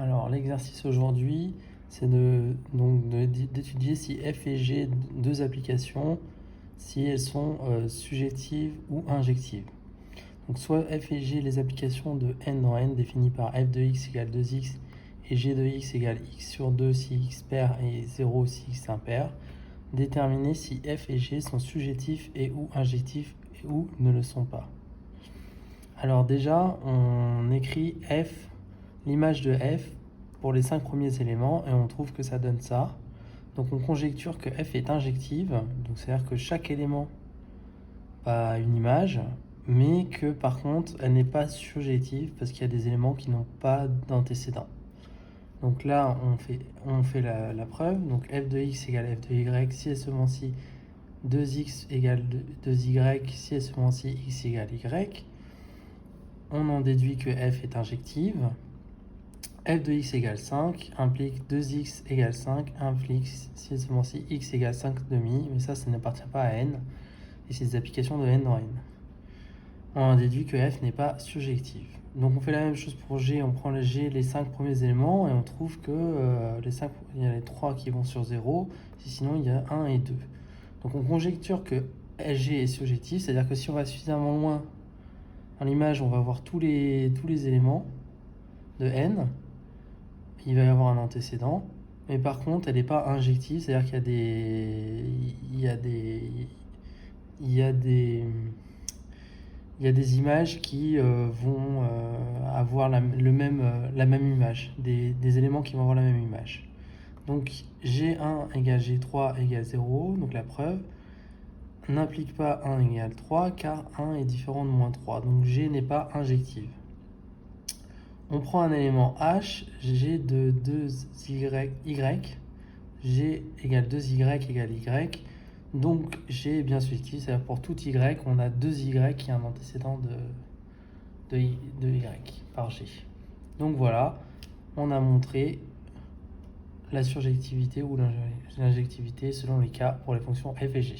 Alors, l'exercice aujourd'hui, c'est d'étudier si f et g, deux applications, si elles sont surjectives ou injectives. Donc, soit f et g, les applications de n dans n, définies par f de x égale 2x et g de x égale x sur 2 si x pair et 0 si x impair. Déterminer si f et g sont surjectifs et ou injectifs et ou ne le sont pas. Alors déjà, on écrit f, l'image de f pour les 5 premiers éléments et on trouve que ça donne ça. Donc on conjecture que f est injective, donc c'est-à-dire que chaque élément a une image, mais que par contre elle n'est pas surjective parce qu'il y a des éléments qui n'ont pas d'antécédent. Donc là on fait la preuve, donc f de x égale f de y si et seulement si 2x égale 2y si et seulement si x égale y. On en déduit que f est injective. F de x égale 5 implique 2x égale 5 implique si et seulement si x égale 5 demi, mais ça n'appartient pas à n, et c'est des applications de n dans n. On en déduit que f n'est pas surjective. Donc on fait la même chose pour g, on prend les 5 premiers éléments et on trouve que il y a les 3 qui vont sur 0, sinon il y a 1 et 2. Donc on conjecture que g est surjectif, c'est-à-dire que si on va suffisamment loin dans l'image, on va voir tous les éléments de n, il va y avoir un antécédent, mais par contre elle n'est pas injective, c'est-à-dire qu'il y a des images qui vont avoir la même image, des éléments qui vont avoir la même image. Donc G1 égale G3 égale 0, donc la preuve n'implique pas 1 égale 3 car 1 est différent de moins 3, donc G n'est pas injective. On prend un élément H, G de 2y, G égale 2y égale y, donc G est bien surjectif, c'est-à-dire pour tout y, on a 2y qui est un antécédent de y par G. Donc voilà, on a montré la surjectivité ou l'injectivité selon les cas pour les fonctions f et g.